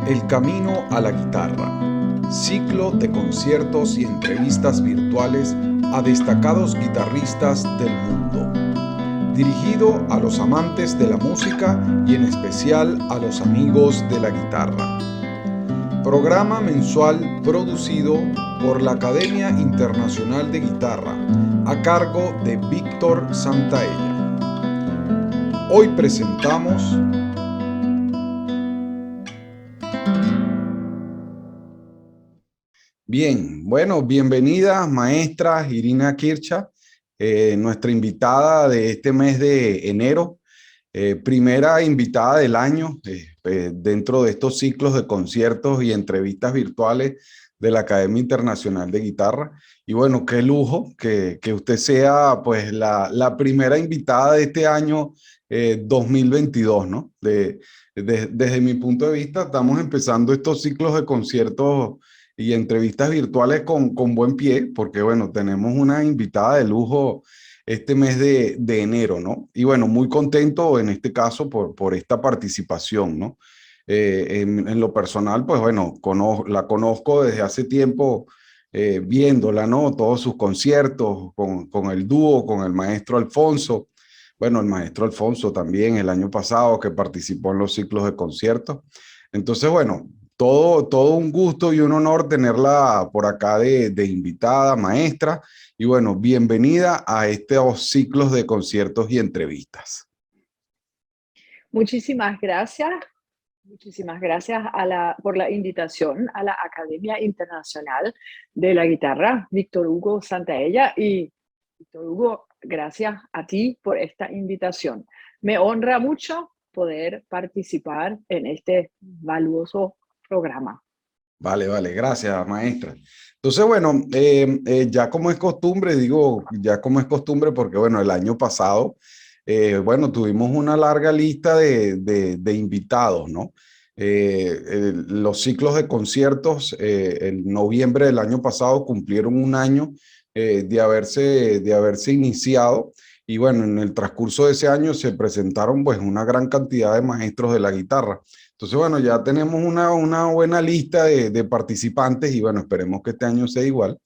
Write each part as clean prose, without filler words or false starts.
El camino a la guitarra. Ciclo de conciertos y entrevistas virtuales a destacados guitarristas del mundo. Dirigido a los amantes de la música y en especial a los amigos de la guitarra. Programa mensual producido por la Academia Internacional de Guitarra a cargo de Víctor Santaella. Hoy presentamos Bien, bueno, bienvenida maestra Irina Kircha, nuestra invitada de este mes de enero, primera invitada del año dentro de estos ciclos de conciertos y entrevistas virtuales de la Academia Internacional de Guitarra. Y bueno, qué lujo que usted sea pues la primera invitada de este año 2022, ¿no? Desde mi punto de vista, estamos empezando estos ciclos de conciertos y entrevistas virtuales con buen pie, porque bueno, tenemos una invitada de lujo este mes de enero, ¿no? Y bueno, muy contento en este caso por esta participación, ¿no? En lo personal, pues bueno, la conozco desde hace tiempo viéndola, ¿no? Todos sus conciertos con el dúo, con el maestro Alfonso. Bueno, el maestro Alfonso también el año pasado que participó en los ciclos de conciertos. Entonces, bueno, todo un gusto y un honor tenerla por acá de invitada, maestra. Y bueno, bienvenida a estos ciclos de conciertos y entrevistas. Muchísimas gracias. Muchísimas gracias por la invitación a la Academia Internacional de la Guitarra, Víctor Hugo Santaella. Y Víctor Hugo, gracias a ti por esta invitación. Me honra mucho poder participar en este valioso programa. Vale, gracias, maestra. Entonces, bueno, ya como es costumbre, digo, ya como es costumbre, porque bueno, el año pasado, bueno, tuvimos una larga lista de invitados, ¿no? Los ciclos de conciertos, en noviembre del año pasado cumplieron un año de haberse iniciado. Y bueno, en el transcurso de ese año se presentaron pues una gran cantidad de maestros de la guitarra. Entonces, bueno, ya tenemos una buena lista de participantes y bueno, esperemos que este año sea igual.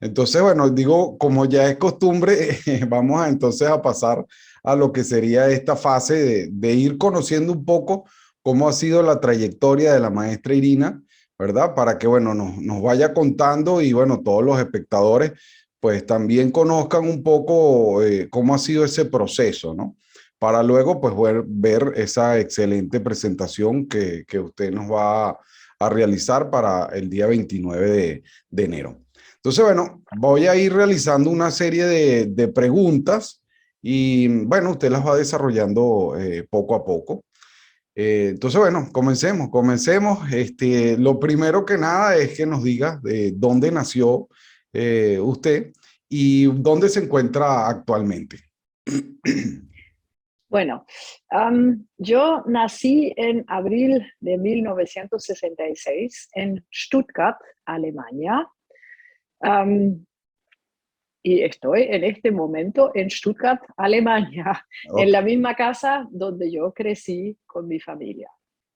Entonces, bueno, digo, como ya es costumbre, vamos entonces a pasar a lo que sería esta fase de ir conociendo un poco cómo ha sido la trayectoria de la maestra Irina, ¿verdad? Para que, bueno, nos vaya contando y, bueno, todos los espectadores, pues también conozcan un poco cómo ha sido ese proceso, ¿no? Para luego, pues, ver esa excelente presentación que usted nos va a realizar para el día 29 de enero. Entonces, bueno, voy a ir realizando una serie de preguntas y, bueno, usted las va desarrollando poco a poco. Entonces, bueno, comencemos. Lo primero que nada es que nos diga de dónde nació usted y dónde se encuentra actualmente. Bueno, yo nací en abril de 1966 en Stuttgart, Alemania. Y estoy en este momento en Stuttgart, Alemania, en Ok. la misma casa donde yo crecí con mi familia.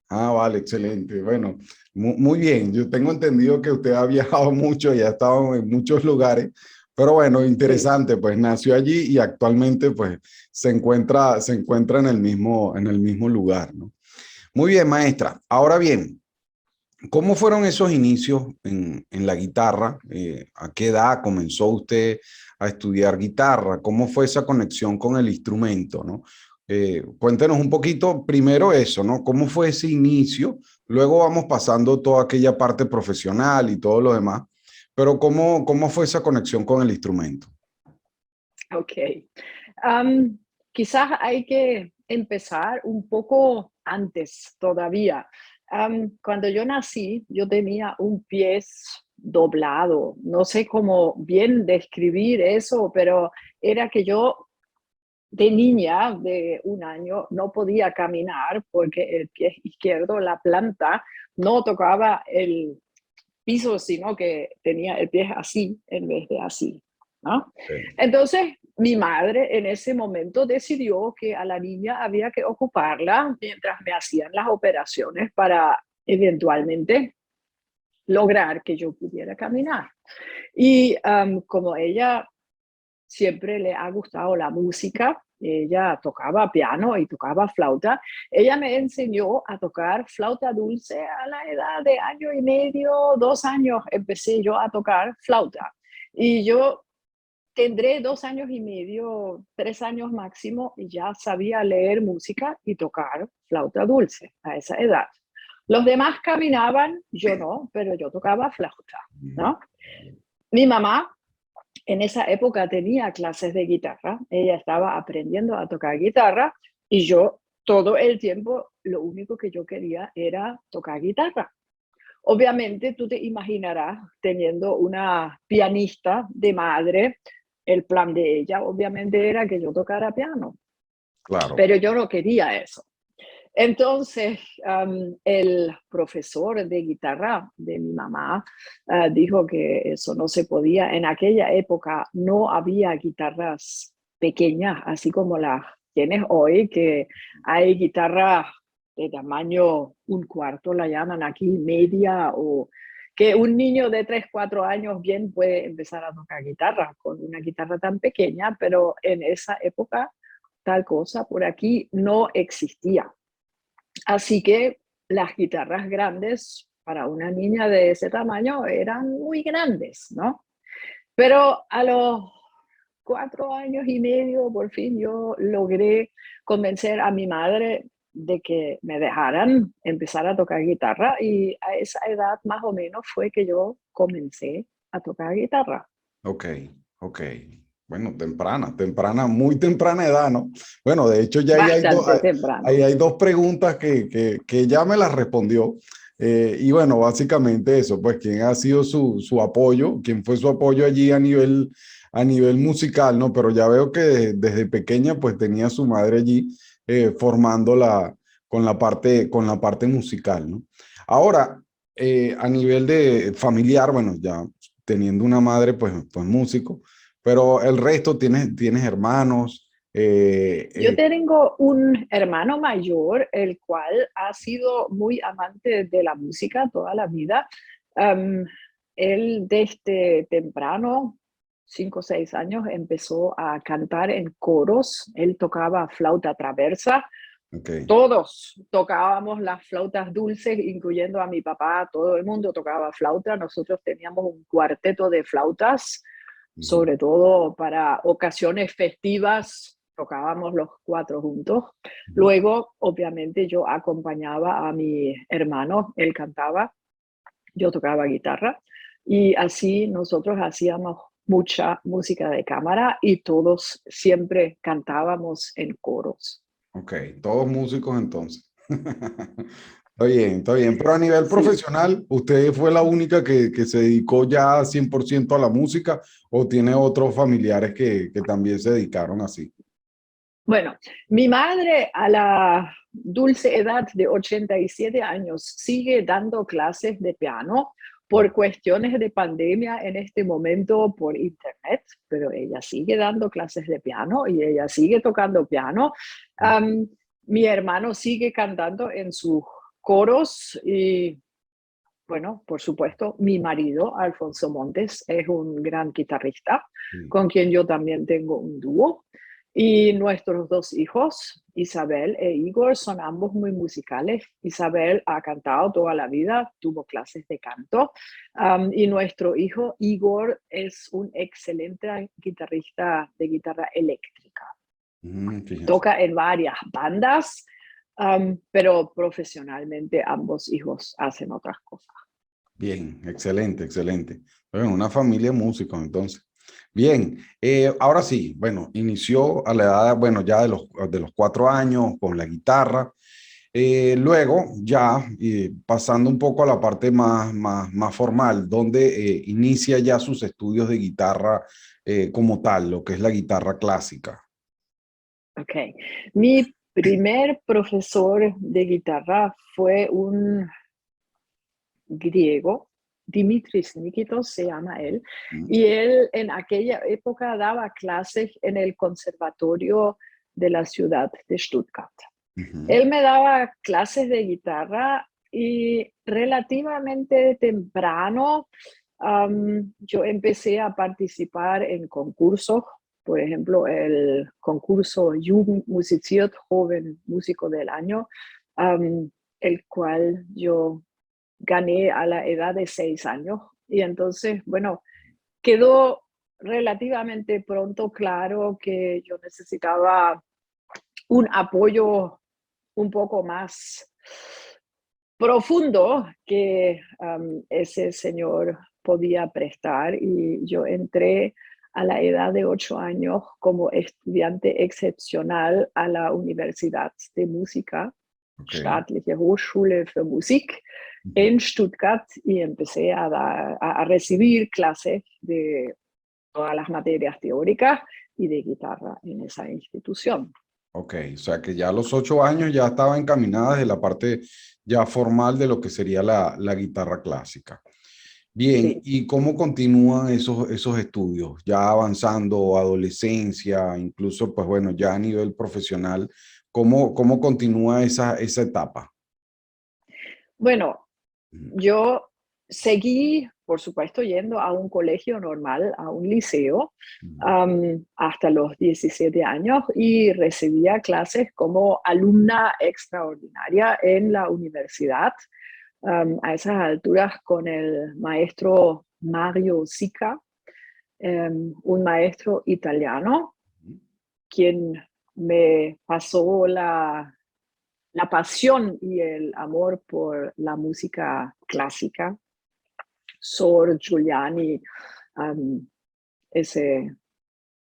Ah, vale, excelente. Bueno, muy bien. Yo tengo entendido que usted ha viajado mucho y ha estado en muchos lugares, pero bueno, Sí. interesante, pues nació allí y actualmente pues se encuentra en el mismo lugar, ¿no? Muy bien, maestra. Ahora bien, ¿cómo fueron esos inicios en la guitarra? ¿A qué edad comenzó usted a estudiar guitarra? ¿Cómo fue esa conexión con el instrumento, no? Cuéntenos un poquito primero eso, ¿no? ¿Cómo fue ese inicio? Luego vamos pasando toda aquella parte profesional y todo lo demás, pero ¿cómo fue esa conexión con el instrumento? Ok. Am, Quizás hay que empezar un poco antes todavía. Cuando yo nací, yo tenía un pie doblado. No sé cómo bien describir eso, pero era que yo de niña de un año no podía caminar porque el pie izquierdo, la planta, no tocaba el piso, sino que tenía el pie así en vez de así, ¿no? Sí. Entonces, mi madre en ese momento decidió que a la niña había que ocuparla mientras me hacían las operaciones para eventualmente lograr que yo pudiera caminar. Y como ella siempre le ha gustado la música, ella tocaba piano y tocaba flauta, ella me enseñó a tocar flauta dulce a la edad de 1 año y medio, 2 años, empecé yo a tocar flauta. Y yo tendré 2 años y medio, 3 años máximo, y ya sabía leer música y tocar flauta dulce a esa edad. Los demás caminaban, yo no, pero yo tocaba flauta, ¿no? Mi mamá en esa época tenía clases de guitarra, ella estaba aprendiendo a tocar guitarra y yo todo el tiempo lo único que yo quería era tocar guitarra. Obviamente tú te imaginarás teniendo una pianista de madre, el plan de ella obviamente era que yo tocara piano, Claro. pero yo no quería eso. Entonces, el profesor de guitarra de mi mamá dijo que eso no se podía. En aquella época no había guitarras pequeñas, así como las tienes hoy, que hay guitarras de tamaño 1/4, la llaman aquí, media, o que un niño de 3, 4 años bien puede empezar a tocar guitarra con una guitarra tan pequeña, pero en esa época tal cosa por aquí no existía. Así que las guitarras grandes para una niña de ese tamaño eran muy grandes, ¿no? Pero a los 4 años y medio, por fin yo logré convencer a mi madre de que me dejaran empezar a tocar guitarra y a esa edad más o menos fue que yo comencé a tocar guitarra. Ok, ok. Bueno, temprana, muy temprana edad, ¿no? Bueno, de hecho ya Bastante temprano. ahí hay dos preguntas que ya me las respondió. Y bueno, básicamente eso, pues, ¿quién ha sido su apoyo? ¿Quién fue su apoyo allí a nivel musical, ¿no? Pero ya veo que desde pequeña, pues, tenía a su madre allí formándola con la parte musical, ¿no? Ahora, a nivel de familiar, bueno, ya teniendo una madre, pues músico, pero el resto, tienes hermanos. Yo tengo un hermano mayor, el cual ha sido muy amante de la música toda la vida. Am, Él desde temprano, 5 o 6 años, empezó a cantar en coros. Él tocaba flauta traversa. Ok. Todos tocábamos las flautas dulces, incluyendo a mi papá. Todo el mundo tocaba flauta. Nosotros teníamos un cuarteto de flautas, Ujú. sobre todo para ocasiones festivas, tocábamos los 4 juntos. Ujú. Luego, obviamente, yo acompañaba a mi hermano, él cantaba, yo tocaba guitarra y así nosotros hacíamos mucha música de cámara y todos siempre cantábamos en coros. Ok, todos músicos entonces. Está bien, pero a nivel Sí. profesional, ¿usted fue la única que se dedicó ya 100% a la música o tiene otros familiares que también se dedicaron así? Bueno, mi madre a la dulce edad de 87 años sigue dando clases de piano por cuestiones de pandemia en este momento por internet, pero ella sigue dando clases de piano y ella sigue tocando piano. Am, Mi hermano sigue cantando en sus coros y, bueno, por supuesto, mi marido, Alfonso Montes, es un gran guitarrista Sí. con quien yo también tengo un dúo. Y nuestros 2 hijos, Isabel e Igor, son ambos muy musicales. Isabel ha cantado toda la vida, tuvo clases de canto. Y nuestro hijo Igor es un excelente guitarrista de guitarra eléctrica. Fíjense. Toca en varias bandas, pero profesionalmente ambos hijos hacen otras cosas. Bien, excelente, excelente. Bueno, una familia de músicos, entonces. Bien, ahora sí, bueno, inició a la edad, bueno, ya de los 4 años con la guitarra. Luego, ya pasando un poco a la parte más formal, donde inicia ya sus estudios de guitarra como tal, lo que es la guitarra clásica. Ok. Mi primer profesor de guitarra fue un griego, Dimitris Nikitos se llama él, ¿Mm? y él en aquella época daba clases en el conservatorio de la ciudad de Stuttgart. Ujú. Él me daba clases de guitarra y relativamente temprano yo empecé a participar en concursos, por ejemplo, el concurso Jugend musiziert, Joven Músico del Año, am, el cual yo gané a la edad de 6 años. Y entonces, bueno, quedó relativamente pronto claro que yo necesitaba un apoyo un poco más profundo que ese señor podía prestar, y yo entré a la edad de 8 años como estudiante excepcional a la Universidad de Música, Ok. Staatliche Hochschule für Musik Ujú. en Stuttgart, y empecé a recibir clases de todas las materias teóricas y de guitarra en esa institución. Ok, o sea que ya a los 8 años ya estaba encaminada desde la parte ya formal de lo que sería la guitarra clásica. Bien, Sí. ¿y cómo continúan esos estudios? Ya avanzando, adolescencia, incluso, pues bueno, ya a nivel profesional, ¿cómo continúa esa etapa? Bueno, Ujú, yo seguí, por supuesto, yendo a un colegio normal, a un liceo, ujú. hasta los 17 años, y recibía clases como alumna extraordinaria en la universidad, a esas alturas con el maestro Mario Sica, un maestro italiano, quien me pasó la pasión y el amor por la música clásica. Sor, Giuliani, um, ese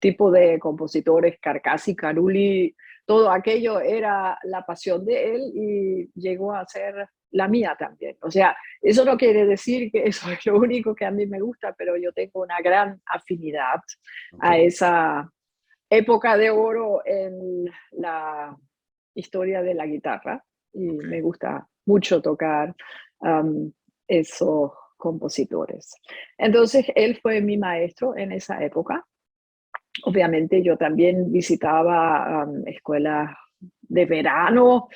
tipo de compositores, Carcassi, Carulli, todo aquello era la pasión de él y llegó a ser la mía también. O sea, eso no quiere decir que eso es lo único que a mí me gusta, pero yo tengo una gran afinidad Ok, a esa época de oro en la historia de la guitarra, y ok. me gusta mucho tocar esos compositores. Entonces, él fue mi maestro en esa época. Obviamente, yo también visitaba escuelas de verano,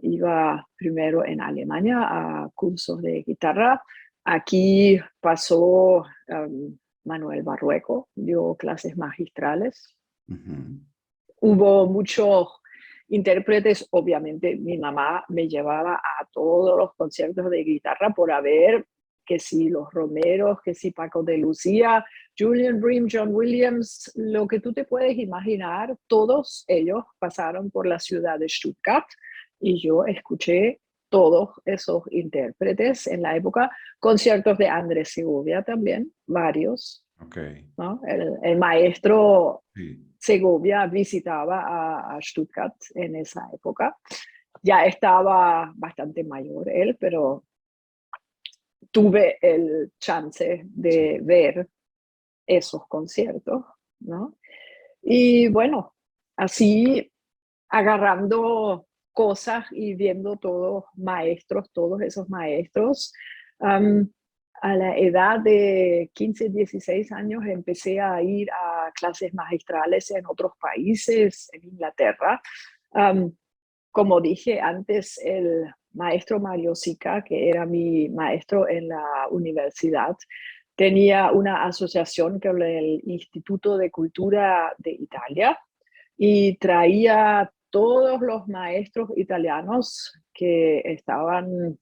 iba primero en Alemania a cursos de guitarra. Aquí pasó Manuel Barrueco, dio clases magistrales. Ujú. Hubo muchos intérpretes, obviamente mi mamá me llevaba a todos los conciertos de guitarra por haber, que si los Romeros, que si Paco de Lucía, Julian Bream, John Williams, lo que tú te puedes imaginar, todos ellos pasaron por la ciudad de Stuttgart, y yo escuché todos esos intérpretes en la época, conciertos de Andrés Segovia también, varios, Ok, ¿no? El maestro sí, Segovia visitaba a Stuttgart en esa época. Ya estaba bastante mayor él, pero tuve el chance sí. de ver esos conciertos, ¿no? Y bueno, así agarrando cosas y viendo todos esos maestros. Um, a la edad de 15, 16 años empecé a ir a clases magistrales en otros países, en Inglaterra. Um, Como dije antes, el maestro Mario Sica, que era mi maestro en la universidad, tenía una asociación con el Instituto de Cultura de Italia, y traía todos los maestros italianos que estaban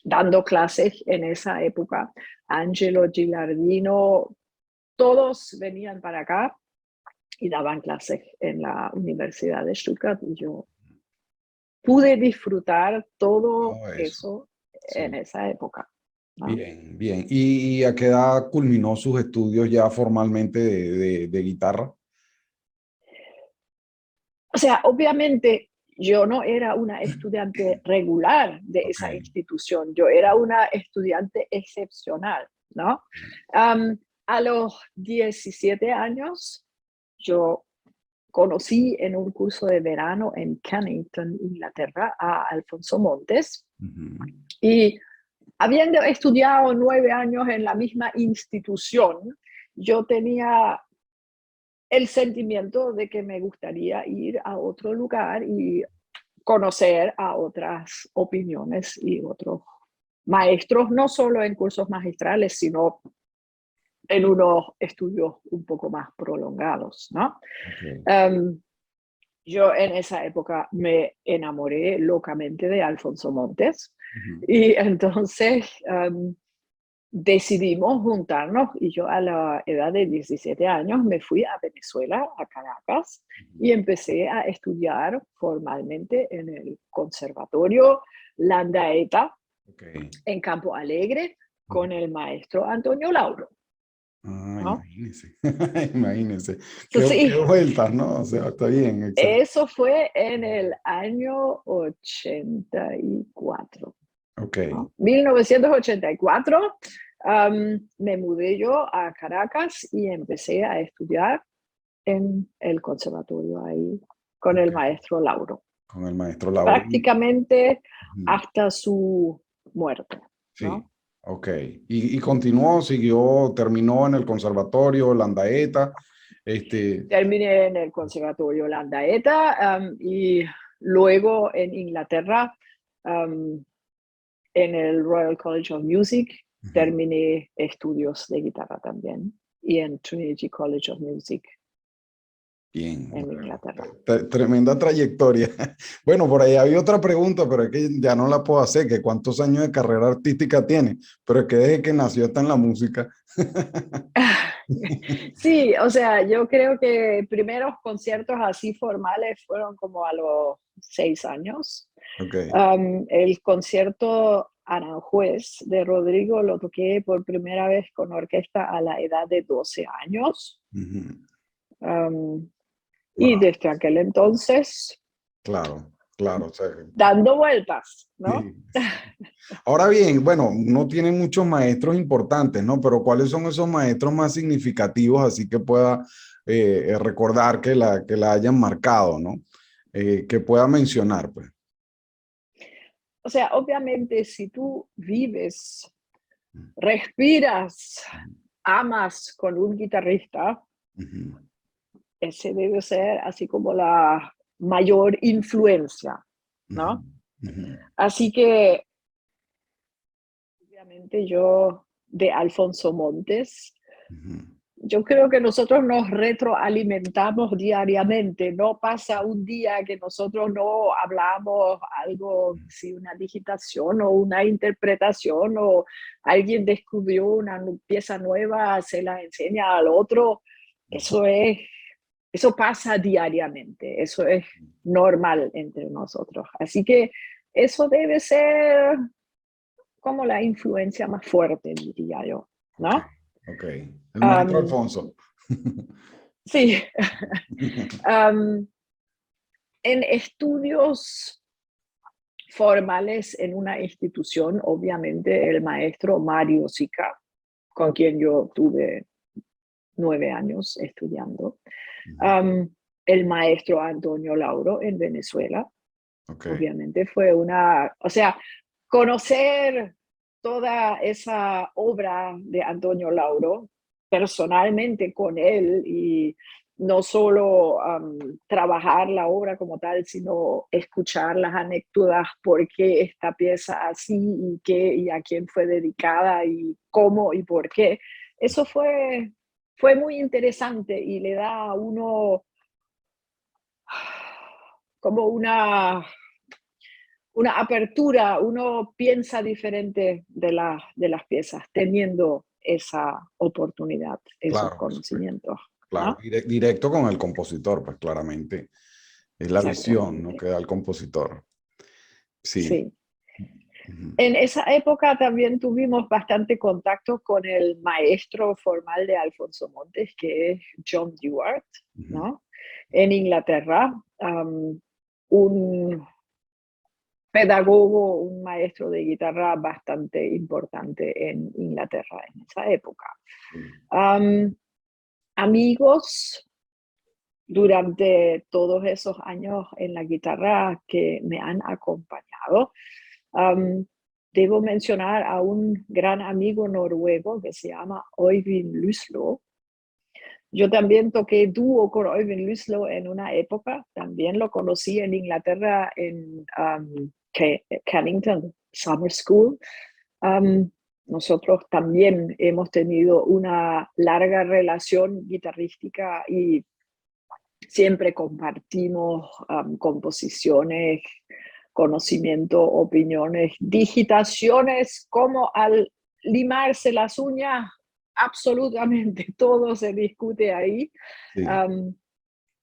dando clases en esa época. Angelo Gilardino, todos venían para acá y daban clases en la Universidad de Stuttgart, y yo pude disfrutar todo Todo eso, eso en sí. esa época, ¿no? Bien, bien. ¿Y a qué edad culminó sus estudios ya formalmente de guitarra? O sea, obviamente yo no era una estudiante regular de Ok. esa institución, yo era una estudiante excepcional, ¿no? Um, a los 17 años, yo conocí en un curso de verano en Kennington, Inglaterra, a Alfonso Montes, Ujú. y habiendo estudiado 9 años en la misma institución, yo tenía el sentimiento de que me gustaría ir a otro lugar y conocer a otras opiniones y otros maestros, no solo en cursos magistrales, sino en unos estudios un poco más prolongados, ¿no? Okay. Yo en esa época me enamoré locamente de Alfonso Montes Ujú, y entonces decidimos juntarnos y yo a la edad de 17 años me fui a Venezuela, a Caracas, ujú. y empecé a estudiar formalmente en el Conservatorio Landaeta Okay. en Campo Alegre Ujú. con el maestro Antonio Lauro, Ah, ¿no? imagínese, imagínese. Qué Sí, vueltas, ¿no? O sea, está bien, excelente. eso fue en el año 84, Ok, ¿no? 1984, me mudé yo a Caracas y empecé a estudiar en el conservatorio ahí con el ok. maestro Lauro, Con el maestro Lauro. prácticamente Ujú. hasta su muerte, Sí, ¿no? ok. Y continuó, siguió, terminó en el conservatorio, Landaeta. Este, Terminé en el conservatorio Landaeta y luego en Inglaterra, um, en el Royal College of Music, ujú. terminé estudios de guitarra también y en Trinity College of Music Bien, en bueno, Inglaterra. tremenda trayectoria. Bueno, por ahí había otra pregunta, pero es que ya no la puedo hacer, que cuántos años de carrera artística tiene, pero es que desde que nació está en la música. Sí, o sea, yo creo que primeros conciertos así formales fueron como a los 6 años. Ok. El concierto Aranjuez de Rodrigo lo toqué por primera vez con orquesta a la edad de 12 años. Ujú. Um, y Wow, desde aquel entonces, claro, claro. O sea, dando vueltas, ¿no? sí, sí. Ahora bien, bueno, no tiene muchos maestros importantes, ¿no? Pero ¿cuáles son esos maestros más significativos así que pueda recordar que la hayan marcado, ¿no? Que pueda mencionar, pues. O sea, obviamente si tú vives, respiras, amas con un guitarrista, Ujú, ese debe ser así como la mayor influencia, ujú, ¿no? ujú, Así que, obviamente, yo de Alfonso Montes, ujú. yo creo que nosotros nos retroalimentamos diariamente. No pasa un día que nosotros no hablamos algo, si una digitación o una interpretación o alguien descubrió una pieza nueva, se la enseña al otro. Eso es, eso pasa diariamente. Eso es normal entre nosotros. Así que eso debe ser como la influencia más fuerte, diría yo, Ok, ¿no? ok. El maestro Um, Alfonso. sí. um, en estudios formales en una institución, obviamente el maestro Mario Sica, con quien yo tuve 9 años estudiando, um, el maestro Antonio Lauro en Venezuela, Ok, obviamente fue una, o sea, conocer toda esa obra de Antonio Lauro personalmente con él y no solo trabajar la obra como tal, sino escuchar las anécdotas, por qué esta pieza así y qué y a quién fue dedicada y cómo y por qué. Eso fue muy interesante y le da a uno como una apertura, uno piensa diferente de las piezas, teniendo esa oportunidad, esos claro, por supuesto. conocimientos, Claro, ¿no? directo con el compositor, pues claramente. Es la visión, ¿no? Exactamente, Que da el compositor. Sí. sí. Ujú, En esa época también tuvimos bastante contacto con el maestro formal de Alfonso Montes, que es John Dewart, ujú. ¿no? En Inglaterra, un pedagogo, un maestro de guitarra bastante importante en Inglaterra en esa época. Sí. Um, amigos durante todos esos años en la guitarra que me han acompañado. Um, debo mencionar a un gran amigo noruego que se llama Øyvind Lyslo, Yo también toqué dúo con Øyvind Lyslo en una época, también lo conocí en Inglaterra, en Cannington Summer School. Um, Nosotros también hemos tenido una larga relación guitarrística y siempre compartimos composiciones, conocimiento, opiniones, digitaciones, como al limarse las uñas, absolutamente todo se discute ahí. Sí, Um,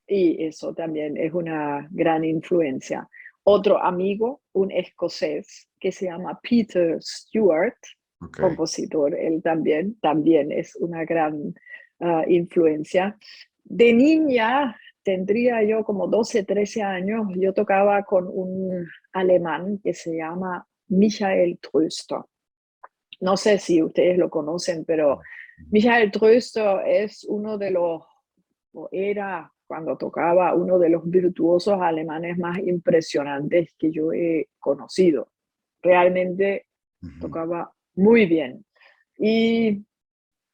y eso también es una gran influencia. Otro amigo, un escocés que se llama Peter Stewart, ok. compositor, él también es una gran influencia. De niña, tendría yo como 12, 13 años, yo tocaba con un alemán que se llama Michael Tröster. No sé si ustedes lo conocen, pero Michael Tröster es uno de los, o era cuando tocaba, uno de los virtuosos alemanes más impresionantes que yo he conocido. Realmente Ujú. tocaba muy bien. Y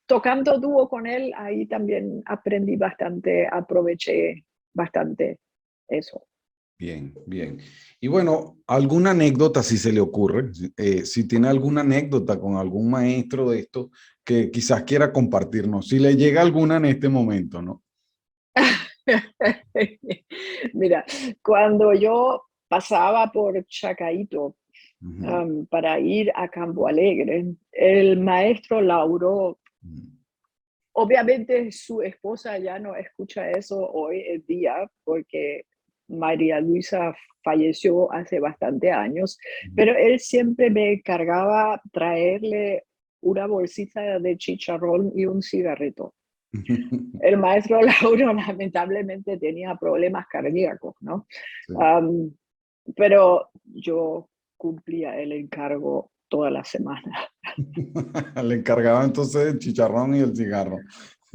tocando dúo con él, ahí también aprendí bastante, aproveché bastante eso. Bien, bien. Y bueno, alguna anécdota si se le ocurre, si tiene alguna anécdota con algún maestro de esto que quizás quiera compartirnos, si le llega alguna en este momento, ¿no? Mira, cuando yo pasaba por Chacaito Ujú, para ir a Campo Alegre, el maestro Lauro, ujú, obviamente su esposa ya no escucha eso hoy en día porque María Luisa falleció hace bastante años, ujú. pero él siempre me encargaba traerle una bolsita de chicharrón y un cigarrito. El maestro Lauro lamentablemente tenía problemas cardíacos, ¿no? Sí. Um, pero yo cumplía el encargo toda la semana. Le encargaba entonces el chicharrón y el cigarro.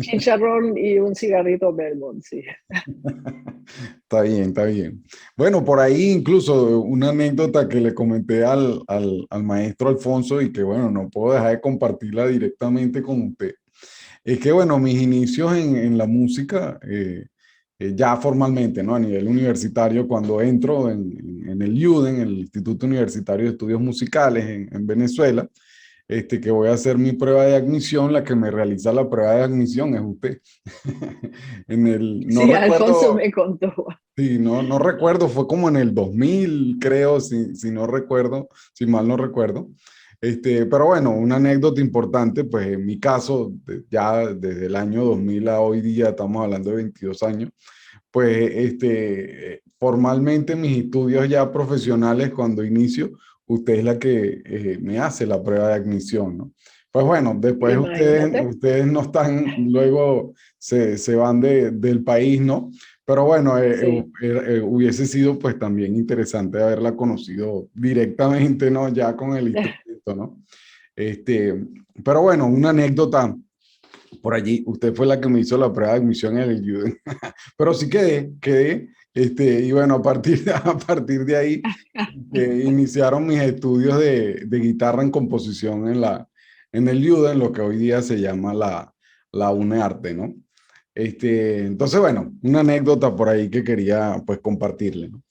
Chicharrón y un cigarrito Belmont, sí. Está bien, está bien. Bueno, por ahí incluso una anécdota que le comenté al maestro Alfonso y que bueno, no puedo dejar de compartirla directamente con usted. Es que bueno, mis inicios en la música, ya formalmente, ¿no? A nivel universitario, cuando entro en el IUDEN, el Instituto Universitario de Estudios Musicales en Venezuela, que voy a hacer mi prueba de admisión, la que me realiza la prueba de admisión es usted. No Sí, Alfonso recuerdo, me contó. sí, no recuerdo, fue como en el 2000, creo, si no recuerdo, si mal no recuerdo. Pero bueno, una anécdota importante, pues en mi caso, ya desde el año 2000 a hoy día, estamos hablando de 22 años, pues formalmente mis estudios ya profesionales, cuando inicio, usted es la que me hace la prueba de admisión, ¿no? Pues bueno, después Imagínate. ustedes no están, luego se van del país, ¿no? Pero bueno, Sí, hubiese sido pues también interesante haberla conocido directamente, ¿no? Ya con el instrumento, ¿no? Este, pero bueno, una anécdota por allí, usted fue la que me hizo la prueba de admisión en el Juden. Pero sí quedé, y bueno, a partir de ahí iniciaron mis estudios de guitarra en composición en el Juden, lo que hoy día se llama la UNEARTE, ¿no? Entonces, bueno, una anécdota por ahí que quería pues compartirle, ¿no?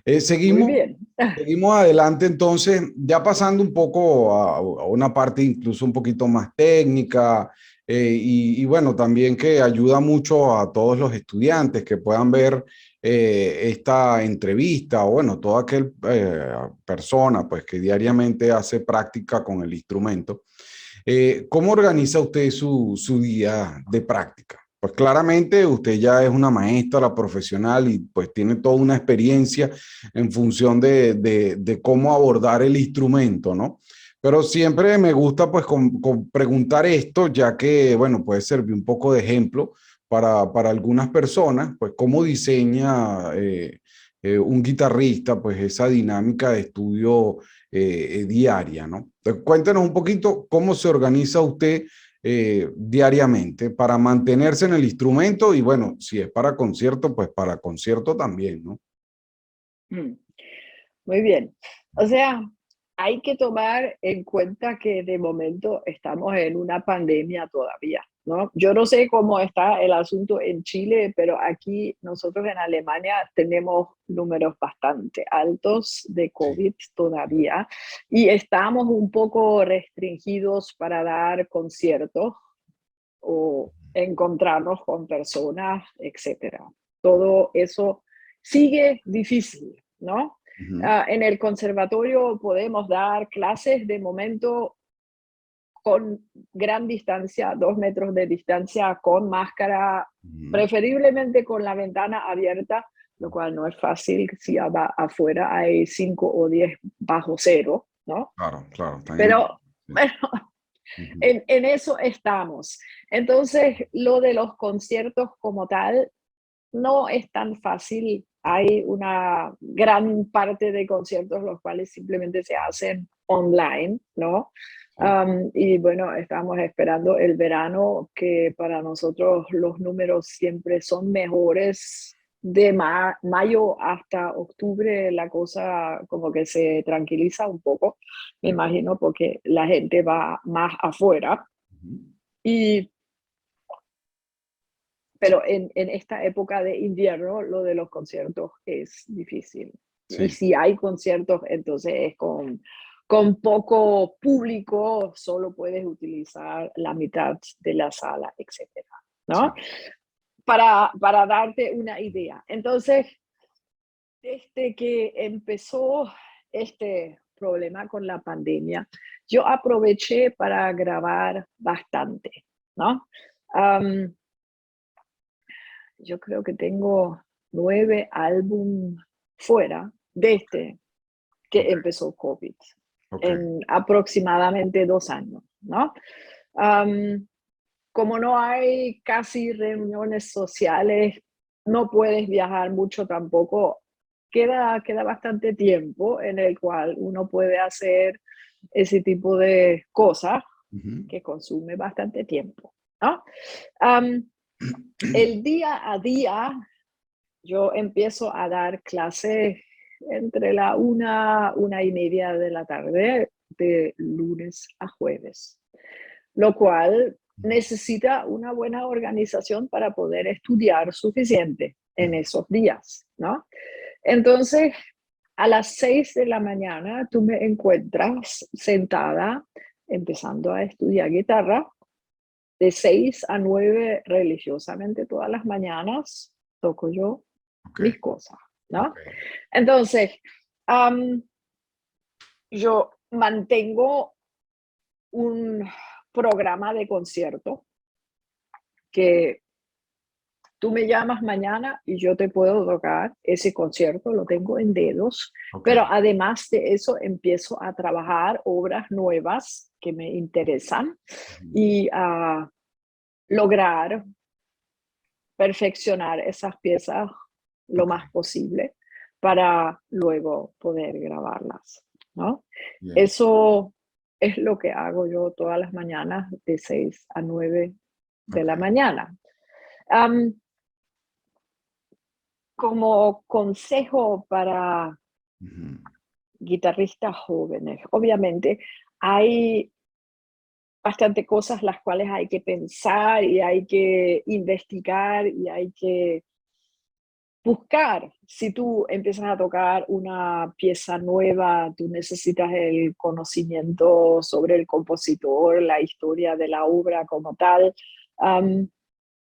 muy Seguimos, bien. seguimos adelante entonces, ya pasando un poco a una parte incluso un poquito más técnica, y bueno, también que ayuda mucho a todos los estudiantes que puedan ver esta entrevista o bueno, toda aquel persona pues que diariamente hace práctica con el instrumento. ¿Cómo organiza usted su día de práctica? Pues claramente usted ya es una maestra profesional y pues tiene toda una experiencia en función de cómo abordar el instrumento, ¿no? Pero siempre me gusta pues con preguntar esto, ya que, bueno, puede servir un poco de ejemplo para algunas personas, pues cómo diseña un guitarrista pues esa dinámica de estudio diaria, ¿no? Entonces, cuéntenos un poquito cómo se organiza usted diariamente para mantenerse en el instrumento y bueno, si es para concierto, pues para concierto también, ¿no? Mm, muy bien. O sea, hay que tomar en cuenta que de momento estamos en una pandemia todavía. ¿no? Yo no sé cómo está el asunto en Chile, pero aquí nosotros en Alemania tenemos números bastante altos de Sí. COVID todavía y estamos un poco restringidos para dar conciertos o encontrarnos con personas, etcétera. Todo eso sigue difícil, ¿no? Ujú, En el conservatorio podemos dar clases de momento con gran distancia, 2 metros de distancia, con máscara, ujú. preferiblemente con la ventana abierta, lo cual no es fácil si afuera hay 5 o 10 bajo cero, ¿no? Claro, claro, está bien. Pero Sí. bueno, Ujú, en eso estamos. Entonces, lo de los conciertos como tal no es tan fácil. Hay una gran parte de conciertos los cuales simplemente se hacen online, ¿no? sí. Y bueno, estamos esperando el verano, que para nosotros los números siempre son mejores. De mayo hasta octubre la cosa como que se tranquiliza un poco, me Sí. imagino, porque la gente va más afuera. Ujú. Y pero en esta época de invierno lo de los conciertos es difícil. Y Sí. si hay conciertos, entonces es con poco público, solo puedes utilizar la mitad de la sala, etcétera, Sí. ¿no? Para darte una idea. Entonces, desde que empezó este problema con la pandemia, yo aproveché para grabar bastante, ¿no? Am, yo creo que tengo 9 álbum fuera desde que Ok, empezó COVID, ok. en aproximadamente 2 años, ¿no? Am, como no hay casi reuniones sociales, no puedes viajar mucho tampoco, queda bastante tiempo en el cual uno puede hacer ese tipo de cosas Ujú. que consume bastante tiempo, ¿no? Am, el día a día yo empiezo a dar clases entre la 1:30 de la tarde, de lunes a jueves, lo cual necesita una buena organización para poder estudiar suficiente en Ujú. esos días, ¿no? Entonces, a las 6 de la mañana tú me encuentras sentada empezando a estudiar guitarra de 6 a 9 religiosamente todas las mañanas toco yo Ok, mis cosas, ok. ¿no? Entonces, am, yo mantengo un programa de concierto que tú me llamas mañana y yo te puedo tocar ese concierto, lo tengo en dedos, Ok. pero además de eso empiezo a trabajar obras nuevas que me interesan Ujú. y a lograr perfeccionar esas piezas lo Ok, más posible para luego poder grabarlas, ¿no? bien. Eso es lo que hago yo todas las mañanas de 6 a 9 de Ok. la mañana. Am, como consejo para Ujú. guitarristas jóvenes, obviamente hay bastante cosas las cuales hay que pensar y hay que investigar y hay que buscar. Si tú empiezas a tocar una pieza nueva, tú necesitas el conocimiento sobre el compositor, la historia de la obra como tal, am,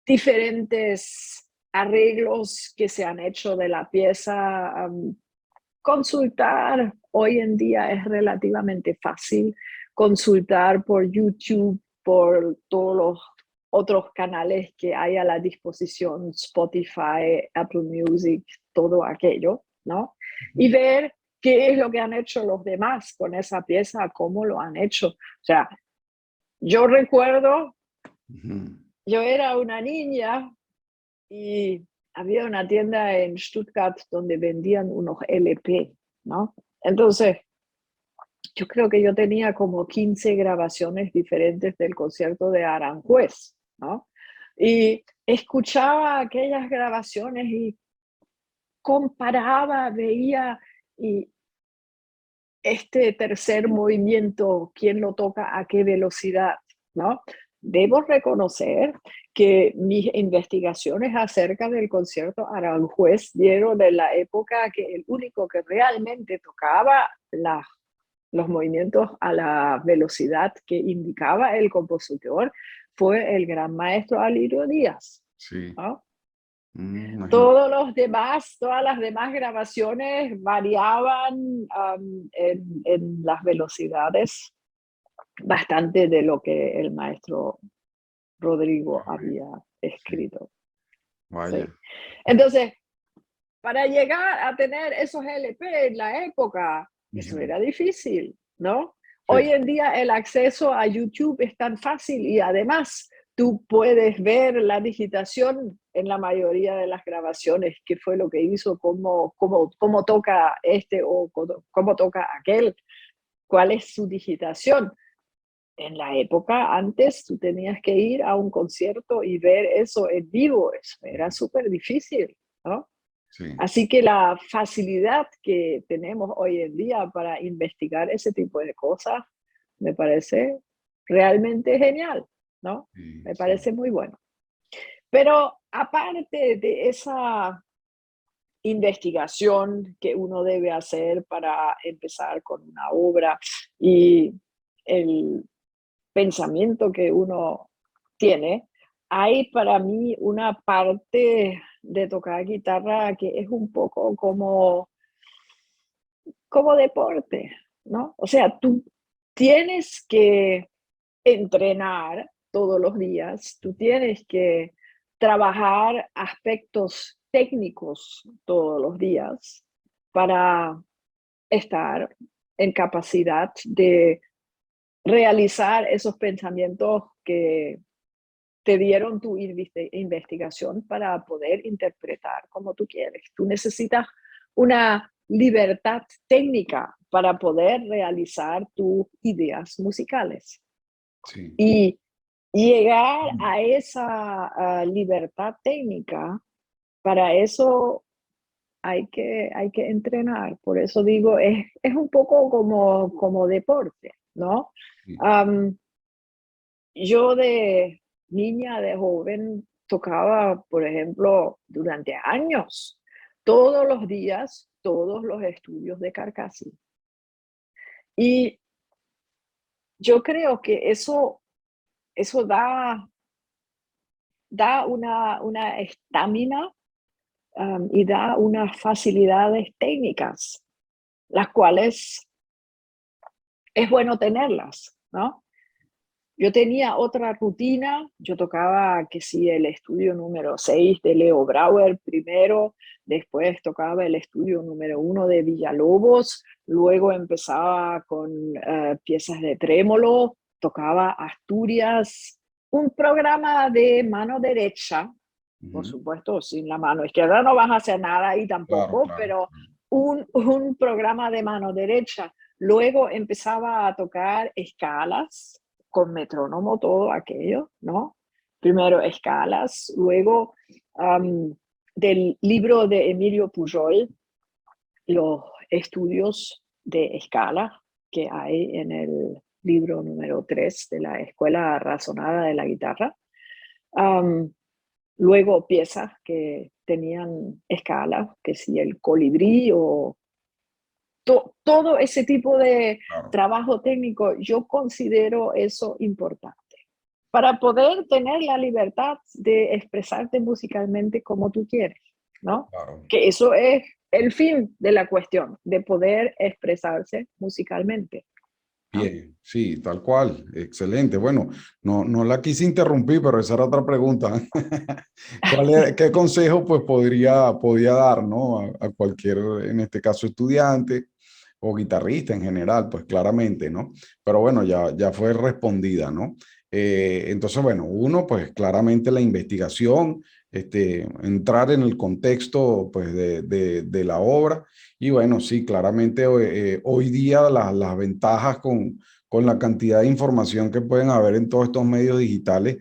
diferentes arreglos que se han hecho de la pieza. Consultar hoy en día es relativamente fácil. Consultar por YouTube, por todos los otros canales que hay a la disposición, Spotify, Apple Music, todo aquello, ¿no? Y ver qué es lo que han hecho los demás con esa pieza, cómo lo han hecho. O sea, yo recuerdo, Ujú. yo era una niña y había una tienda en Stuttgart donde vendían unos LP, ¿no? Entonces, yo creo que yo tenía como 15 grabaciones diferentes del concierto de Aranjuez, ¿no? Y escuchaba aquellas grabaciones y comparaba, veía y este tercer movimiento, quién lo toca a qué velocidad, ¿no? debo reconocer que mis investigaciones acerca del concierto Aranjuez dieron de la época que el único que realmente tocaba los movimientos a la velocidad que indicaba el compositor fue el gran maestro Alirio Díaz, Sí. ¿no? Imagínate. Todos los demás, todas las demás grabaciones variaban en las velocidades bastante de lo que el maestro Rodrigo había Sí, escrito. vaya. Sí. Entonces, para llegar a tener esos LP en la época, eso Ujú. era difícil, ¿no? Hoy Sí, en día el acceso a YouTube es tan fácil y además tú puedes ver la digitación en la mayoría de las grabaciones, qué fue lo que hizo, cómo toca este o cómo toca aquel, cuál es su digitación. En la época antes tú tenías que ir a un concierto y ver eso en vivo, eso era súper difícil, ¿no? sí, Así que la facilidad que tenemos hoy en día para investigar ese tipo de cosas me parece realmente genial, ¿no? sí, Me sí. parece muy bueno. Pero aparte de esa investigación que uno debe hacer para empezar con una obra y el pensamiento que uno tiene, hay para mí una parte de tocar guitarra que es un poco como deporte, ¿no? O sea, tú tienes que entrenar todos los días, tú tienes que trabajar aspectos técnicos todos los días para estar en capacidad de realizar esos pensamientos que te dieron tu investigación para poder interpretar como tú quieres. Tú necesitas una libertad técnica para poder realizar tus ideas musicales. Sí. Y llegar Mm. a esa libertad técnica, para eso hay que entrenar. Por eso digo, es un poco como deporte, ¿no? Sí. Um, yo de niña, de joven, tocaba, por ejemplo, durante años, todos los días, todos los estudios de Carcassi. Y yo creo que eso da una estamina y da unas facilidades técnicas, las cuales es bueno tenerlas, ¿no? Yo tenía otra rutina, yo tocaba que sí el estudio número 6 de Leo Brauer primero, después tocaba el estudio número 1 de Villalobos, luego empezaba con piezas de trémolo, tocaba Asturias, un programa de mano derecha, por Ujú. supuesto, sin la mano izquierda no vas a hacer nada ahí Claro, tampoco, claro. pero un programa de mano derecha. Luego empezaba a tocar escalas con metrónomo, todo aquello, ¿no? Primero escalas, luego del libro de Emilio Pujol, los estudios de escala que hay en el libro número 3 de la Escuela Razonada de la Guitarra. Um, Luego piezas que tenían escalas, que si el colibrí o todo ese tipo de Claro. trabajo técnico, yo considero eso importante para poder tener la libertad de expresarte musicalmente como tú quieres, ¿no? Claro. Que eso es el fin de la cuestión, de poder expresarse musicalmente, ¿no? Bien, sí, tal cual. Excelente. Bueno, no la quise interrumpir, pero esa era otra pregunta. ¿Qué consejo pues podía dar, ¿no? A cualquier, en este caso, estudiante o guitarrista en general, pues claramente, ¿no? Pero bueno, ya fue respondida, ¿no? Entonces, bueno, uno, pues claramente la investigación, entrar en el contexto, pues, de la obra. Y bueno, sí, claramente hoy día las ventajas con la cantidad de información que pueden haber en todos estos medios digitales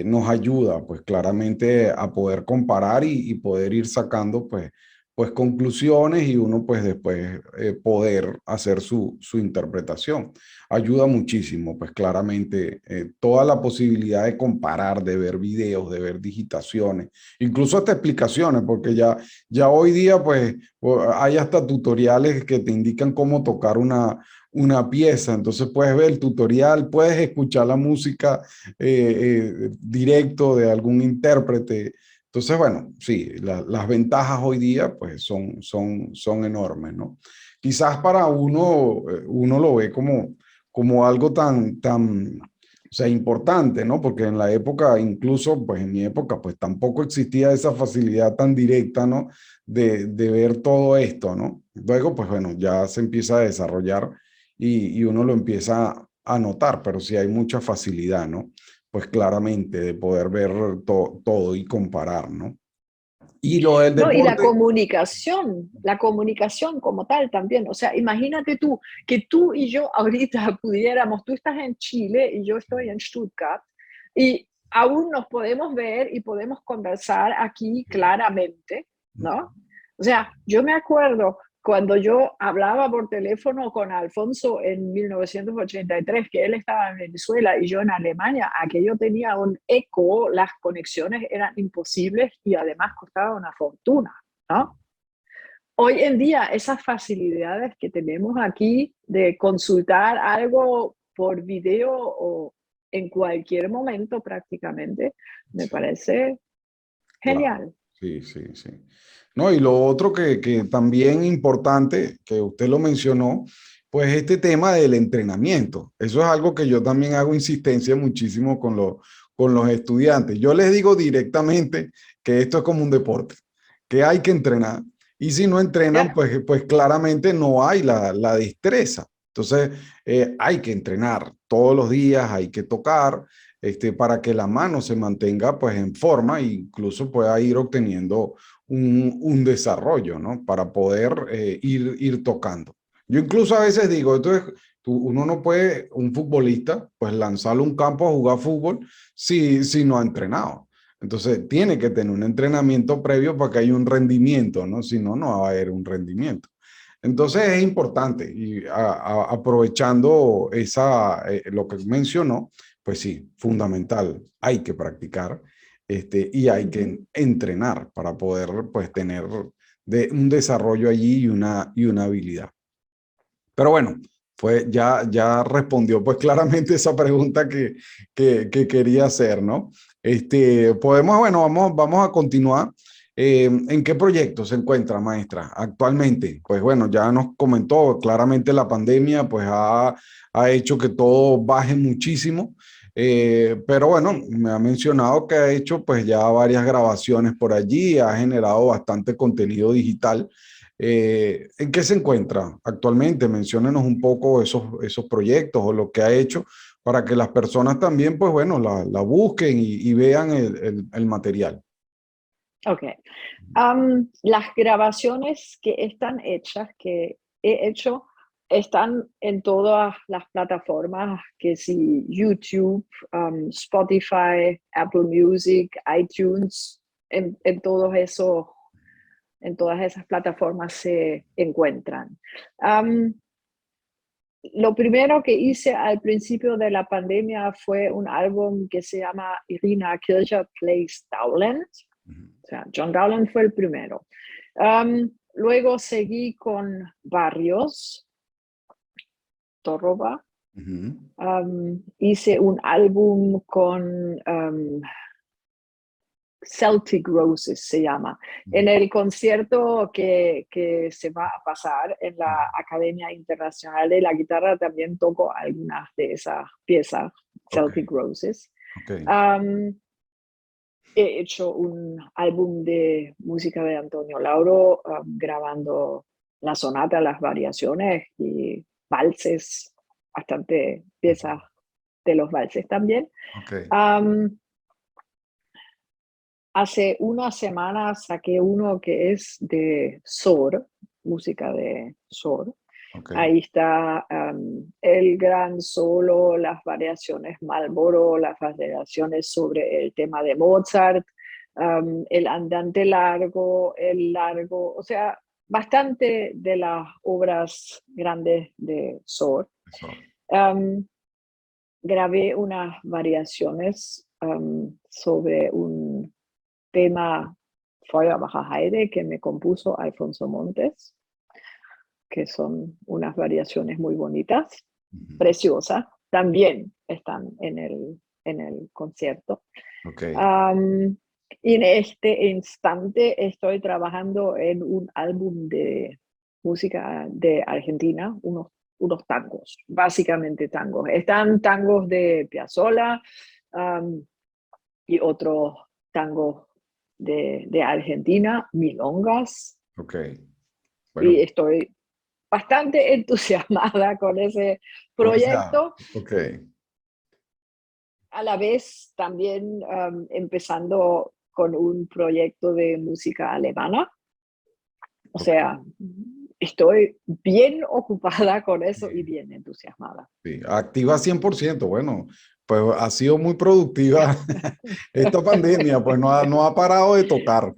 nos ayuda pues claramente a poder comparar y poder ir sacando pues pues conclusiones y uno pues después poder hacer su interpretación. Ayuda muchísimo, pues claramente toda la posibilidad de comparar, de ver videos, de ver digitaciones, incluso hasta explicaciones, porque ya hoy día pues hay hasta tutoriales que te indican cómo tocar una pieza, entonces puedes ver el tutorial, puedes escuchar la música directo de algún intérprete. Entonces, bueno, sí, las ventajas hoy día pues son enormes, ¿no? Quizás para uno lo ve como algo o sea, importante, ¿no? Porque en la época, incluso pues en mi época, pues tampoco existía esa facilidad tan directa, ¿no? De ver todo esto, ¿no? Luego, pues bueno, ya se empieza a desarrollar y uno lo empieza a notar, pero sí hay mucha facilidad, ¿no? Pues claramente de poder ver todo y comparar, ¿no? Y lo del No, y deporte, la comunicación como tal también. O sea, imagínate tú que tú y yo ahorita pudiéramos, tú estás en Chile y yo estoy en Stuttgart, y aún nos podemos ver y podemos conversar aquí claramente, ¿no? O sea, yo me acuerdo cuando yo hablaba por teléfono con Alfonso en 1983, que él estaba en Venezuela y yo en Alemania, aquello tenía un eco, las conexiones eran imposibles y además costaba una fortuna, ¿no? Hoy en día, esas facilidades que tenemos aquí de consultar algo por video o en cualquier momento prácticamente, me sí, parece claro, genial. sí, sí, sí. No, y lo otro que también importante, que usted lo mencionó, pues este tema del entrenamiento. Eso es algo que yo también hago insistencia muchísimo con los estudiantes. Yo les digo directamente que esto es como un deporte, que hay que entrenar. Y si no entrenan, Yeah. pues claramente no hay la destreza. Entonces, hay que entrenar todos los días, hay que tocar, para que la mano se mantenga pues en forma e incluso pueda ir obteniendo un desarrollo, ¿no? Para poder ir tocando. Yo incluso a veces digo, entonces, uno no puede, un futbolista, pues lanzarlo a un campo a jugar fútbol si no ha entrenado. Entonces, tiene que tener un entrenamiento previo para que haya un rendimiento, ¿no? Si no, no va a haber un rendimiento. Entonces, es importante y aprovechando lo que mencionó, pues sí, fundamental, hay que practicar y hay que Ujú. entrenar para poder pues tener un desarrollo allí y una habilidad. Pero bueno, ya respondió pues claramente esa pregunta que quería hacer, ¿no? Bueno, vamos a continuar. ¿En qué proyecto se encuentra, maestra, actualmente? Pues bueno, ya nos comentó claramente la pandemia, pues ha hecho que todo baje muchísimo. Pero bueno, Sí. me ha mencionado que ha hecho pues ya varias grabaciones por allí, ha generado bastante contenido digital. ¿En qué se encuentra actualmente? Menciónenos un poco esos proyectos o lo que ha hecho para que las personas también, pues bueno, la busquen y vean el material. Ok. Las grabaciones que están hechas, que he hecho, están en todas las plataformas, que si YouTube, Spotify, Apple Music, iTunes, en todos esos, en todas esas plataformas se encuentran. Am, lo primero que hice al principio de la pandemia fue un álbum que se llama Irina Kircher Plays Dowland. O sea, John Dowland fue el primero. Luego seguí con Barrios, Torroba. Ujú. Hice un álbum con Celtic Roses, se llama. En el concierto que se va a pasar en la Academia Internacional de la Guitarra también toco algunas de esas piezas, Ok, Celtic Roses. ok, Um, He hecho un álbum de música de Antonio Lauro, grabando la sonata, las variaciones y valses, bastante piezas de los valses también. ok, Um, Hace una semana saqué uno que es de Sor, música de Sor. ok, Ahí está el gran solo, las variaciones Marlboro, las variaciones sobre el tema de Mozart, el andante largo, el largo, o sea, bastante de las obras grandes de Sor. Eso. Am, Grabé unas variaciones sobre un tema Feuer bajo Heide que me compuso Alfonso Montes, que son unas variaciones muy bonitas, Ujú. preciosas, también están en el concierto. Ok, Um, y en este instante estoy trabajando en un álbum de música de Argentina, unos tangos, básicamente tangos. Están tangos de Piazzolla um, y otros tangos de Argentina, milongas, ok. y Bueno, estoy bastante entusiasmada con ese o sea, proyecto. ok. A la vez también empezando con un proyecto de música alemana. O Ok. sea, estoy bien ocupada con eso y Sí, bien entusiasmada. sí. Activa 100%. Bueno, pues ha sido muy productiva esta pandemia, pues no ha parado de tocar.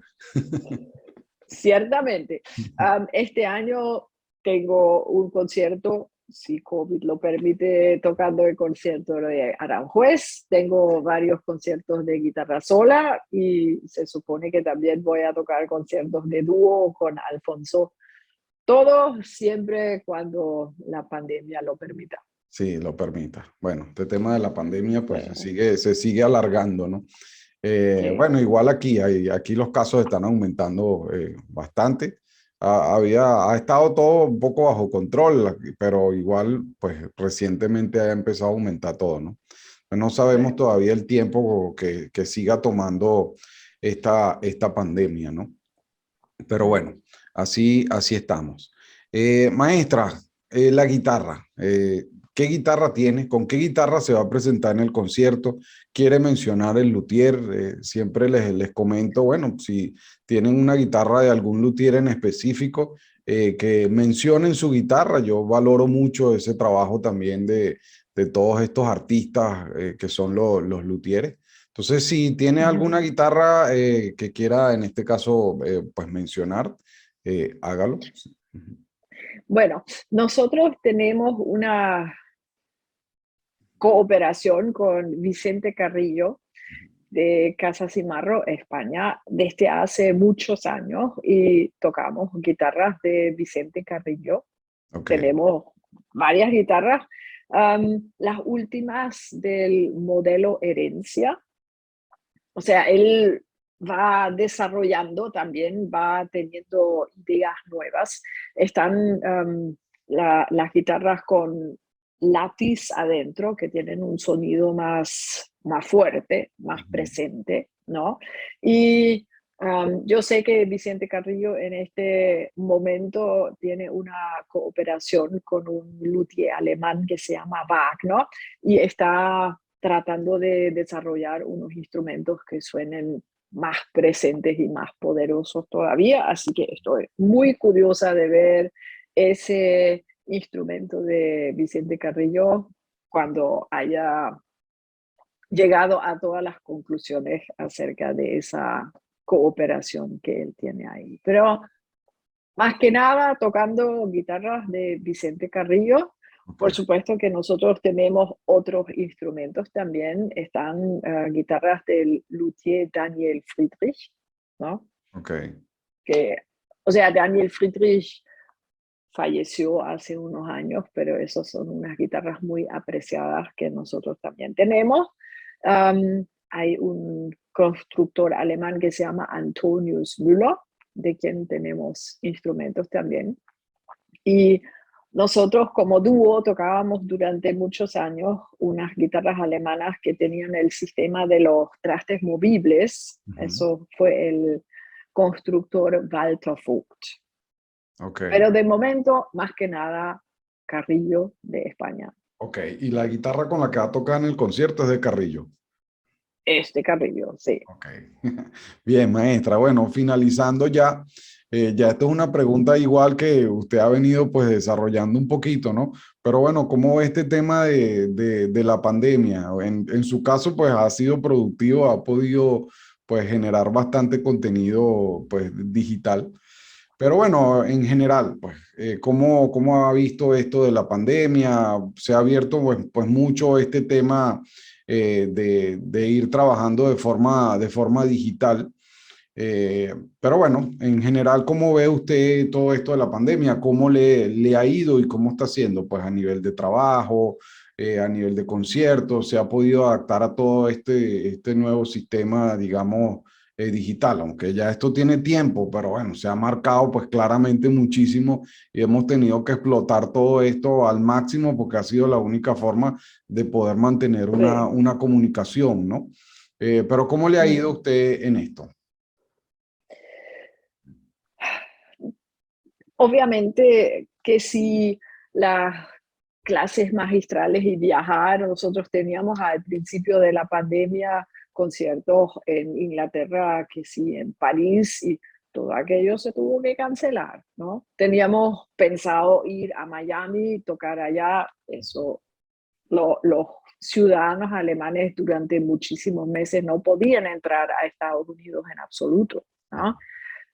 Ciertamente. Este año tengo un concierto, si COVID lo permite, tocando el concierto de Aranjuez. Tengo varios conciertos de guitarra sola y se supone que también voy a tocar conciertos de dúo con Alfonso. Todo siempre cuando la pandemia lo permita. Sí, lo permita. Bueno, este tema de la pandemia pues Sí, se sigue alargando, ¿no? sí. Bueno, igual aquí los casos están aumentando bastante. Ha estado todo un poco bajo control, pero igual pues recientemente ha empezado a aumentar todo, ¿no? No Sí. sabemos todavía el tiempo que siga tomando esta pandemia, ¿no? Pero Mm. bueno, así estamos. Maestra, la guitarra. ¿Qué guitarra tiene? ¿Con qué guitarra se va a presentar en el concierto? ¿Quiere mencionar el luthier? Siempre les comento, bueno, si tienen una guitarra de algún luthier en específico, que mencionen su guitarra. Yo valoro mucho ese trabajo también de todos estos artistas que son los luthieres. Entonces, si tiene Ujú. alguna guitarra que quiera, en este caso, pues mencionar, hágalo. Ujú. Bueno, nosotros tenemos una cooperación con Vicente Carrillo de Casa Cimarro, España, desde hace muchos años y tocamos guitarras de Vicente Carrillo. Ok, Tenemos varias guitarras, las últimas del modelo Herencia. O sea, él va desarrollando también, va teniendo ideas nuevas. Están las guitarras con látiz adentro, que tienen un sonido más fuerte, más ujú, presente, ¿no? Y yo sé que Vicente Carrillo en este momento tiene una cooperación con un luthier alemán que se llama Bach, ¿no? Y está tratando de desarrollar unos instrumentos que suenen más presentes y más poderosos todavía. Así que estoy muy curiosa de ver ese instrumento de Vicente Carrillo cuando haya llegado a todas las conclusiones acerca de esa cooperación que él tiene ahí. Pero más que nada tocando guitarras de Vicente Carrillo. ok, Por supuesto que nosotros tenemos otros instrumentos también. Están guitarras del luthier Daniel Friedrich, ¿no? ok. Que, o sea, Daniel Friedrich falleció hace unos años, pero esas son unas guitarras muy apreciadas que nosotros también tenemos. Hay un constructor alemán que se llama Antonius Müller, de quien tenemos instrumentos también. Y nosotros como dúo tocábamos durante muchos años unas guitarras alemanas que tenían el sistema de los trastes movibles. Ujú, Eso fue el constructor Walter Vogt. ok, Pero de momento, más que nada, Carrillo de España. ok. Y la guitarra con la que va a tocar en el concierto es de Carrillo. Este Carrillo, sí. Ok. Bien, maestra. Bueno, finalizando ya, ya esto es una pregunta igual que usted ha venido pues desarrollando un poquito, ¿no? Pero bueno, ¿cómo ve este tema de la pandemia? En su caso, pues ha sido productivo, ha podido pues generar bastante contenido pues digital. Pero bueno, en general, pues, ¿cómo ha visto esto de la pandemia? Se ha abierto pues mucho este tema de ir trabajando de forma digital. Pero bueno, en general, ¿cómo ve usted todo esto de la pandemia? ¿Cómo le ha ido y cómo está haciendo? Pues a nivel de trabajo, a nivel de conciertos, ¿se ha podido adaptar a todo este nuevo sistema, digamos, digital? Aunque ya esto tiene tiempo, pero bueno, se ha marcado pues claramente muchísimo y hemos tenido que explotar todo esto al máximo porque ha sido la única forma de poder mantener Sí. una comunicación, ¿no? Pero ¿cómo le ha ido a Mm. usted en esto? Obviamente que si las clases magistrales y viajar, nosotros teníamos al principio de la pandemia conciertos en Inglaterra, que sí, en París, y todo aquello se tuvo que cancelar, ¿no? Teníamos pensado ir a Miami, tocar allá, eso, los ciudadanos alemanes durante muchísimos meses no podían entrar a Estados Unidos en absoluto, ¿no?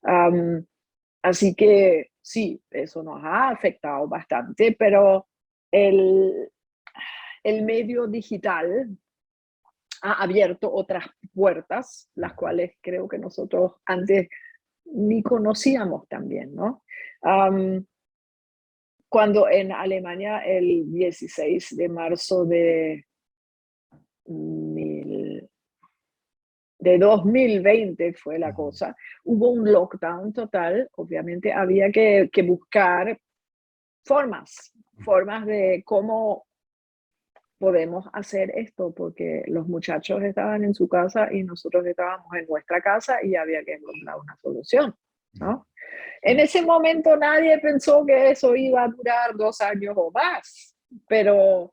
Um, Así que sí, eso nos ha afectado bastante, pero el, el medio digital ha abierto otras puertas, las cuales creo que nosotros antes ni conocíamos también, ¿no? Um, Cuando en Alemania el 16 de marzo mil- de 2020 fue la cosa, hubo un lockdown total, obviamente había que buscar formas, formas de cómo podemos hacer esto, porque los muchachos estaban en su casa y nosotros estábamos en nuestra casa y había que encontrar una solución, ¿no? En ese momento nadie pensó que eso iba a durar 2 años o más, pero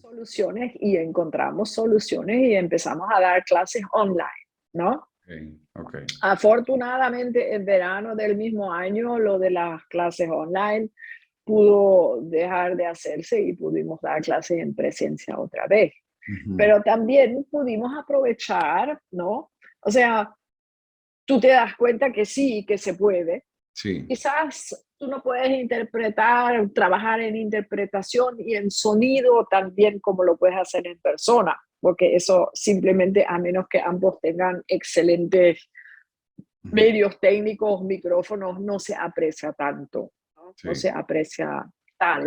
soluciones y encontramos soluciones y empezamos a dar clases online, ¿no? Okay, okay. Afortunadamente, en verano del mismo año, lo de las clases online pudo dejar de hacerse y pudimos dar clases en presencia otra vez. Ujú. Pero también pudimos aprovechar, ¿no? O sea, tú te das cuenta que sí, que se puede. Sí, Quizás tú no puedes interpretar, trabajar en interpretación y en sonido tan bien como lo puedes hacer en persona, porque eso simplemente, a menos que ambos tengan excelentes ujú, medios técnicos, micrófonos, no se aprecia tanto, no, no sí, se aprecia tal.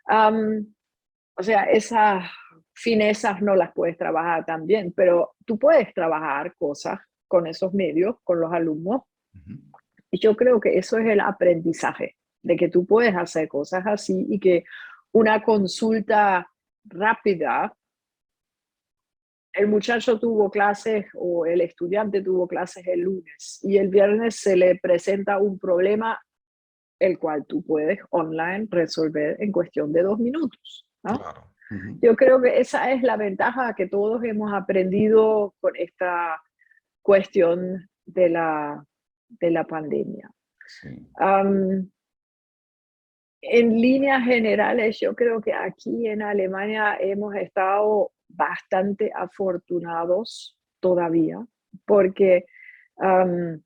Um, o sea, esas finezas no las puedes trabajar tan bien, pero tú puedes trabajar cosas con esos medios, con los alumnos, ujú, y yo creo que eso es el aprendizaje, de que tú puedes hacer cosas así y que una consulta rápida, el muchacho tuvo clases o el estudiante tuvo clases el lunes y el viernes se le presenta un problema el cual tú puedes online resolver en cuestión de 2 minutos, ¿no? claro. Ujú, Yo creo que esa es la ventaja que todos hemos aprendido con esta cuestión de la pandemia. sí, Um, en líneas generales, yo creo que aquí en Alemania hemos estado bastante afortunados todavía, porque um,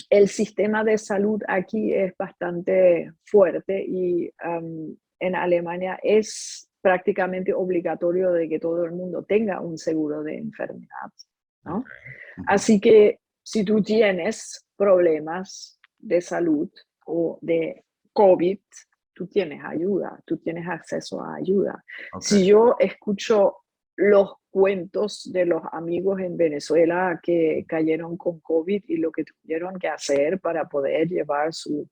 el sistema de salud aquí es bastante fuerte y en Alemania es prácticamente obligatorio de que todo el mundo tenga un seguro de enfermedad, ¿no? okay, ujú, Así que si tú tienes problemas de salud o de COVID, tú tienes ayuda, tú tienes acceso a ayuda. okay, Si yo escucho los cuentos de los amigos en Venezuela que cayeron con COVID y lo que tuvieron que hacer para poder llevar sus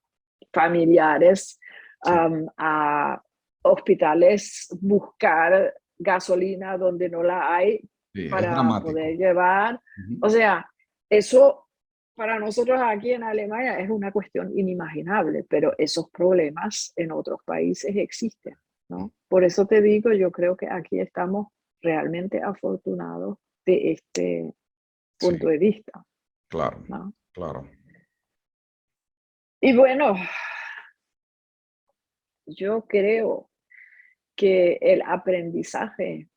familiares sí, a hospitales, buscar gasolina donde no la hay sí, es para dramático. poder llevar. Ujú, O sea, eso para nosotros aquí en Alemania es una cuestión inimaginable, pero esos problemas en otros países existen, ¿no? Por eso te digo, yo creo que aquí estamos realmente afortunados de este punto sí, de vista, claro, ¿no? claro. Y bueno, yo creo que el aprendizaje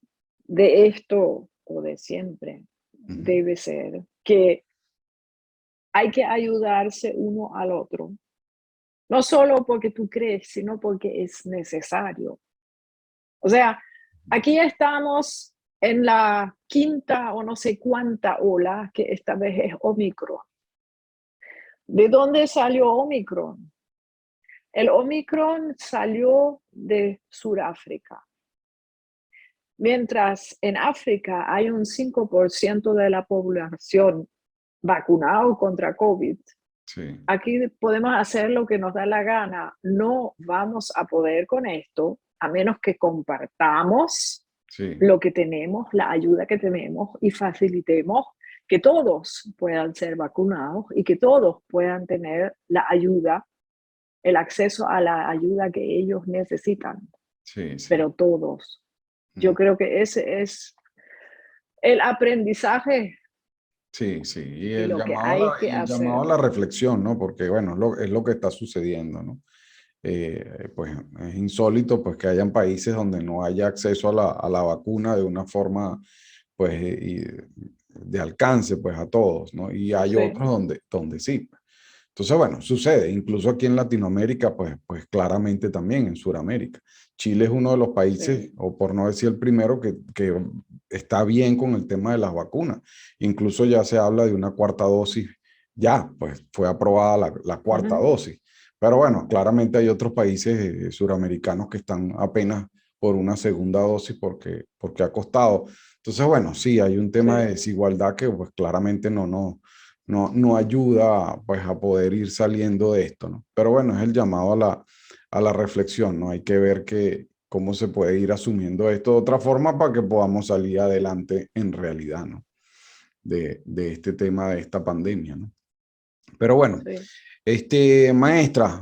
de esto o de siempre, Ujú. debe ser que hay que ayudarse uno al otro. No solo porque tú crees, sino porque es necesario. O sea, aquí estamos en la quinta o no sé cuánta ola, que esta vez es Omicron. ¿De dónde salió Omicron? El Omicron salió de Sudáfrica. Mientras en África hay un 5% de la población vacunado contra COVID, Sí, aquí podemos hacer lo que nos da la gana. No vamos a poder con esto a menos que compartamos sí, lo que tenemos, la ayuda que tenemos y facilitemos que todos puedan ser vacunados y que todos puedan tener la ayuda, el acceso a la ayuda que ellos necesitan, sí, sí. pero todos. Yo Mm. creo que ese es el aprendizaje Sí, sí, y lo que hay que y el llamado a hacer. la reflexión, ¿no? Porque, bueno, es lo que está sucediendo, ¿no? Pues es insólito pues que hayan países donde no haya acceso a la vacuna de una forma pues de alcance pues a todos, ¿no? Y hay Sí. otros donde sí. Entonces, bueno, sucede, incluso aquí en Latinoamérica, pues claramente también en Sudamérica. Chile es uno de los países, Sí. o por no decir el primero, que está bien con el tema de las vacunas. Incluso ya se habla de una cuarta dosis, ya, pues fue aprobada la cuarta Ujú. dosis. Pero bueno, claramente hay otros países suramericanos que están apenas por una segunda dosis porque ha costado. Entonces, bueno, sí, hay un tema de Sí. desigualdad que pues claramente no ayuda pues a poder ir saliendo de esto, ¿no? Pero bueno, es el llamado a la reflexión, ¿no? Hay que ver cómo se puede ir asumiendo esto de otra forma para que podamos salir adelante en realidad, ¿no? De este tema, de esta pandemia, ¿no? Pero bueno, Sí. maestra,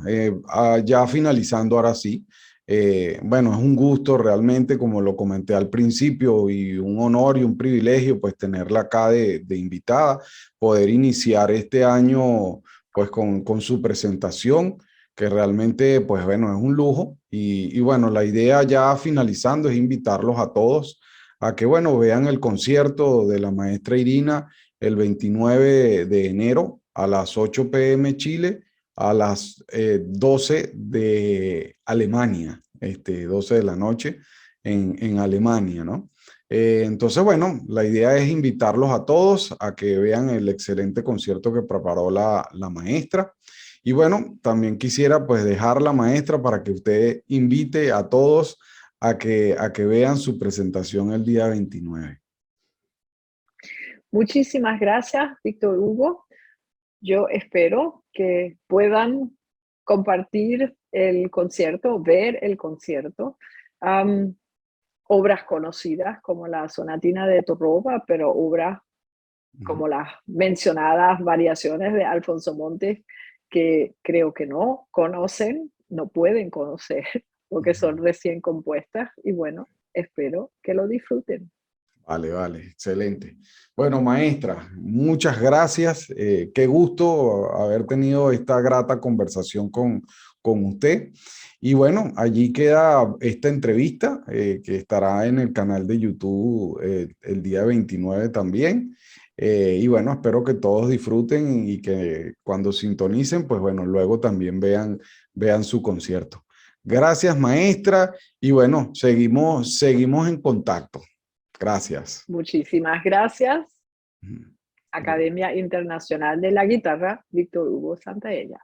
ya finalizando ahora sí, bueno, es un gusto realmente, como lo comenté al principio, y un honor y un privilegio, pues tenerla acá de invitada, poder iniciar este año, pues con su presentación, que realmente, pues bueno, es un lujo. Y bueno, la idea ya finalizando es invitarlos a todos a que, bueno, vean el concierto de la maestra Irina el 29 de enero a las 8 p.m. Chile, a las 12 de Alemania, 12 de la noche en Alemania, ¿no? Entonces, bueno, la idea es invitarlos a todos a que vean el excelente concierto que preparó la maestra. Y bueno, también quisiera pues dejar la maestra para que usted invite a todos a que vean su presentación el día 29. Muchísimas gracias, Víctor Hugo. Yo espero que puedan compartir el concierto, ver el concierto. Am, Obras conocidas como la Sonatina de Torroba, pero obras Ujú, como las mencionadas variaciones de Alfonso Montes, que creo que no conocen, no pueden conocer, porque son ujú. recién compuestas. Y bueno, espero que lo disfruten. Vale, vale, excelente. Bueno, maestra, muchas gracias. Qué gusto haber tenido esta grata conversación con usted. Y bueno, allí queda esta entrevista que estará en el canal de YouTube el día 29 también. Y bueno, espero que todos disfruten y que cuando sintonicen, pues bueno, luego también vean su concierto. Gracias, maestra. Y bueno, seguimos en contacto. Gracias. Muchísimas gracias. Ujú. Academia Internacional de la Guitarra, Víctor Hugo Santaella.